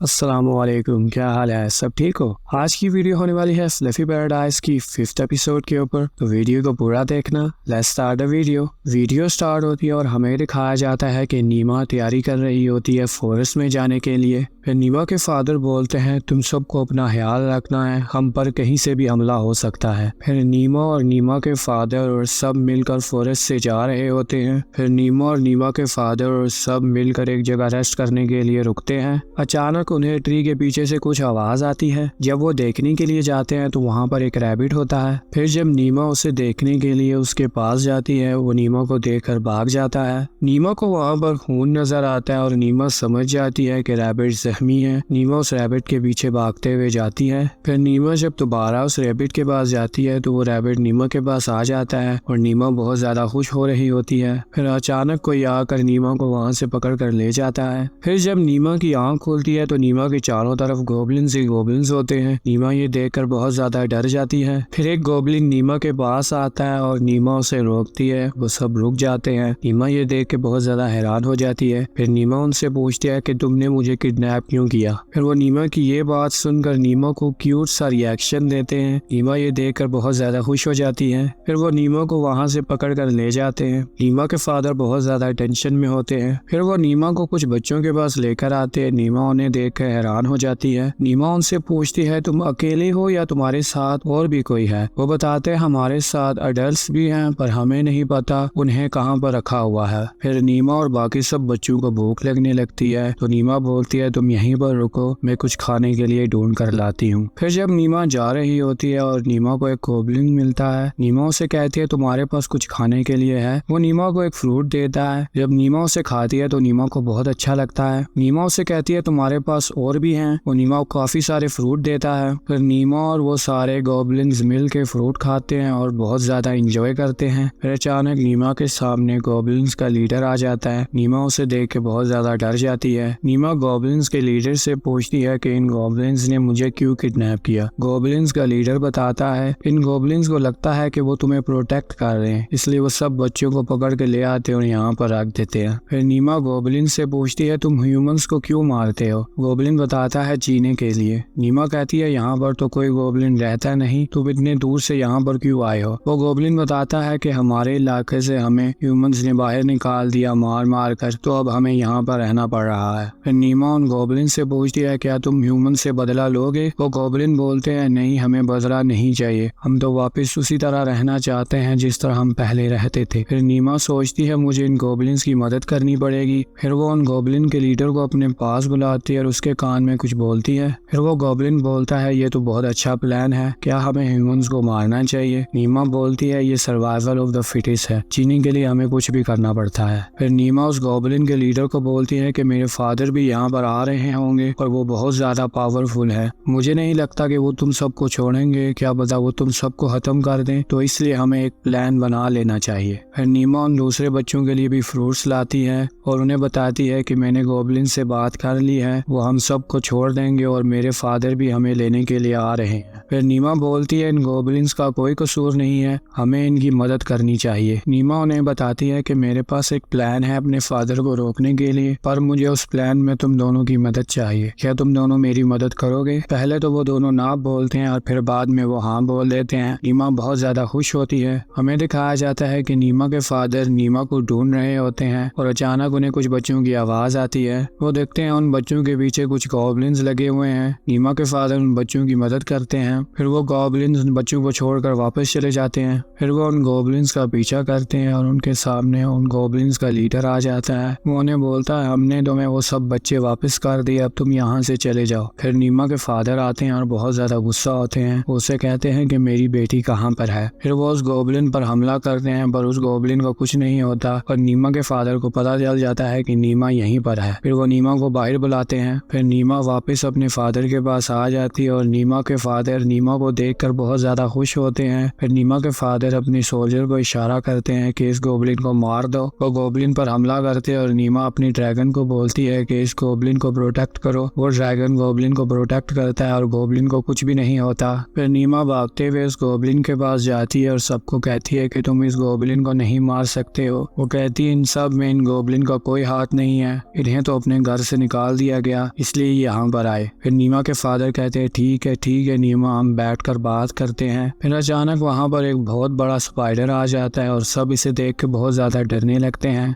अस्सलामुअलैकुम, क्या हाल है? सब ठीक हो? आज की वीडियो होने वाली है फ्लफी पैराडाइज की 5th एपिसोड के ऊपर, तो वीडियो को पूरा देखना। Let's start the video start होती है और हमें दिखाया जाता है कि नीमा तैयारी कर रही होती है फॉरेस्ट में जाने के लिए। फिर नीमा के फादर बोलते हैं तुम सबको अपना ख्याल रखना है, हम पर कहीं से भी हमला हो सकता है। फिर नीमा और नीमा के फादर और सब मिलकर फॉरेस्ट से जा रहे होते हैं। फिर नीमा और नीमा के फादर और सब मिलकर एक जगह रेस्ट करने के लिए रुकते हैं। अचानक उन्हें ट्री के पीछे से कुछ आवाज आती है। जब वो देखने के लिए जाते हैं तो वहाँ पर एक रैबिट होता है। फिर जब नीमा उसे देखने के लिए उसके पास जाती है, वो नीमा को देखकर भाग जाता है। नीमा को वहाँ पर खून नजर आता है और नीमा समझ जाती है कि रैबिट जख्मी है। नीमा उस रैबिट के पीछे भागते हुए जाती है। फिर नीमा जब दोबारा उस रैबिट के पास जाती है तो वो रैबिट नीमा के पास आ जाता है और नीमा बहुत ज्यादा खुश हो रही होती है। फिर अचानक कोई आकर नीमा को वहाँ से पकड़ कर ले जाता है। फिर जब नीमा की आंख खुलती है तो नीमा के चारों तरफ गोबलिन्स ही गोबलिन्स होते हैं। नीमा ये देखकर बहुत ज्यादा डर जाती है। फिर एक गोबलिन नीमा के पास आता है और नीमा उसे रोकती है। वो सब रुक जाते हैं। नीमा ये देख के बहुत ज्यादा हैरान हो जाती है। फिर नीमा उनसे पूछती है कि तुमने मुझे किडनैप क्यों किया। फिर वो नीमा की ये बात सुनकर नीमा को क्यूट सा रिएक्शन देते हैं। नीमा ये देखकर बहुत ज्यादा खुश हो जाती है। फिर वो नीमा को वहाँ से पकड़ कर ले जाते हैं। नीमा के फादर बहुत ज्यादा टेंशन में होते हैं। फिर वो नीमा को कुछ बच्चों के पास लेकर आते हैं। नीमा उन्हें देखकर हैरान हो जाती है। नीमा उनसे पूछती है तुम अकेले हो या तुम्हारे साथ और भी कोई है। वो बताते हैं हमारे साथ अडल्ट भी हैं पर हमें नहीं पता उन्हें कहाँ पर रखा हुआ है। फिर नीमा और बाकी सब बच्चों को भूख लगने लगती है तो नीमा बोलती है तुम यहीं पर रुको, मैं कुछ खाने के लिए ढूंढ कर लाती हूँ। फिर जब नीमा जा रही होती है और नीमा को एक गोबलिन मिलता है, नीमा उसे कहती है तुम्हारे पास कुछ खाने के लिए है। वो नीमा को एक फ्रूट देता है। जब नीमा उसे खाती है तो नीमा को बहुत अच्छा लगता है। नीमा उसे कहती है तुम्हारे पास और भी हैं। वो नीमा को काफी सारे फ्रूट देता है। फिर नीमा और वो सारे गोबलिन्स मिल के फ्रूट खाते हैं और बहुत ज्यादा इंजॉय करते हैं। फिर अचानक नीमा के सामने गोबलिन्स का लीडर आ जाता है। नीमा उसे देख के बहुत ज्यादा डर जाती है। नीमा गोबलिन्स के लीडर से पूछती है कि इन गोबलिन्स ने मुझे क्यों किडनैप किया। गोबलिन्स का लीडर बताता है इन गोबलिन्स को लगता है कि वो तुम्हें प्रोटेक्ट कर रहे हैं, इसलिए वो सब बच्चों को पकड़ के ले आते हैं और यहाँ पर रख देते हैं। फिर नीमा गोबलिन से पूछती है तुम ह्यूमंस को क्यों मारते हो। गोबलिन बताता है जीने के लिए। नीमा कहती है यहाँ पर तो कोई गोबलिन रहता नहीं, तुम इतने दूर से यहाँ पर क्यों आए हो। वो गोबलिन बताता है कि हमारे इलाके से हमें ह्यूमंस ने बाहर निकाल दिया मार मार कर, तो अब हमें यहाँ पर रहना पड़ रहा है। फिर नीमा उन गोबलिन से पूछती है क्या तुम ह्यूमन से बदला लोगे। वो गोबलिन बोलते हैं नहीं, हमें बदला नहीं चाहिए, हम तो वापस उसी तरह रहना चाहते हैं जिस तरह हम पहले रहते थे। फिर नीमा सोचती है मुझे इन गोबलिन्स की मदद करनी पड़ेगी। फिर वो उन गोबलिन के लीडर को अपने पास बुलाती है और उसके कान में कुछ बोलती है। फिर वो गोबलिन बोलता है ये तो बहुत अच्छा प्लान है, क्या हमें ह्यूमंस को मारना चाहिए। नीमा बोलती है ये सर्वाइवल ऑफ द फिटेस्ट है, जीने के लिए हमें कुछ भी करना पड़ता है। फिर नीमा उस गोबलिन के लीडर को बोलती है कि मेरे फादर भी यहाँ पर आ रहे होंगे और वो बहुत ज्यादा पावरफुल है, मुझे नहीं लगता कि वो तुम सबको छोड़ेंगे, क्या पता वो तुम सबको खत्म कर दें, तो इसलिए हमें एक प्लान बना लेना चाहिए। फिर नीमा उन दूसरे बच्चों के लिए भी फ्रूट्स लाती है और उन्हें बताती है कि मैंने गोबलिन से बात कर ली है, वो हम सबको छोड़ देंगे और मेरे फादर भी हमें लेने के लिए आ रहे हैं। फिर नीमा बोलती है इन गोबलिन्स का कोई कसूर नहीं है, हमें इनकी मदद करनी चाहिए। नीमा उन्हें बताती है कि मेरे पास एक प्लान है अपने फादर को रोकने के लिए, पर मुझे उस प्लान में तुम दोनों की मदद चाहिए, क्या तुम दोनों मेरी मदद करोगे। पहले तो वो दोनों ना बोलते हैं और फिर बाद में वो हाँ बोल देते हैं। नीमा बहुत ज्यादा खुश होती है। हमें दिखाया जाता है कि नीमा के फादर नीमा को ढूंढ रहे होते हैं और अचानक उन्हें कुछ बच्चों की आवाज आती है। वो देखते हैं उन बच्चों के पीछे कुछ गॉबलिन्स लगे हुए हैं। नीमा के फादर उन बच्चों की मदद करते हैं। फिर वो गॉबलिन्स उन बच्चों को छोड़कर वापस चले जाते हैं। फिर वो उन गॉबलिन्स का पीछा करते हैं और उनके सामने उन गॉबलिन्स का लीडर आ जाता है। वो उन्हें बोलता है हमने तुम्हें वो सब बच्चे वापस कर दिए, अब तुम यहाँ से चले जाओ। फिर नीमा के फादर आते हैं और बहुत ज्यादा गुस्सा होते हैं। उससे कहते हैं कि मेरी बेटी कहाँ पर है। फिर वो उस गोबलिन पर हमला करते हैं पर उस गोबलिन को कुछ नहीं होता और नीमा के फादर को पता चल जाता है कि नीमा यहीं पर है। फिर वो नीमा को बाहर बुलाते हैं। फिर नीमा वापस अपने फादर के पास आ जाती है और नीमा के फादर नीमा को देखकर बहुत ज्यादा खुश होते हैं। फिर नीमा के फादर अपने सोल्जर को इशारा करते हैं कि इस गोबलिन को मार दो। वो गोबलिन पर हमला करते हैं और नीमा अपनी ड्रैगन को बोलती है कि इस गोबलिन को प्रोटेक्ट करो। वो ड्रैगन गोबलिन को प्रोटेक्ट करता है और गोबलिन को कुछ भी नहीं होता। फिर नीमा भागते हुए उस गोबलिन के पास जाती है और सबको कहती है कि तुम इस गोबलिन को नहीं मार सकते हो। वो कहती है इन सब में इन गोबलिन का कोई हाथ नहीं है, इन्हें तो अपने घर से निकाल दिया गया, इसलिए यहाँ पर आए। फिर नीमा के फादर कहते हैं ठीक है नीमा, हम बैठकर बात करते हैं। फिर अचानक वहाँ पर एक बहुत बड़ा स्पाइडर आ जाता है और सब इसे देख के बहुत ज्यादा डरने लगते हैं।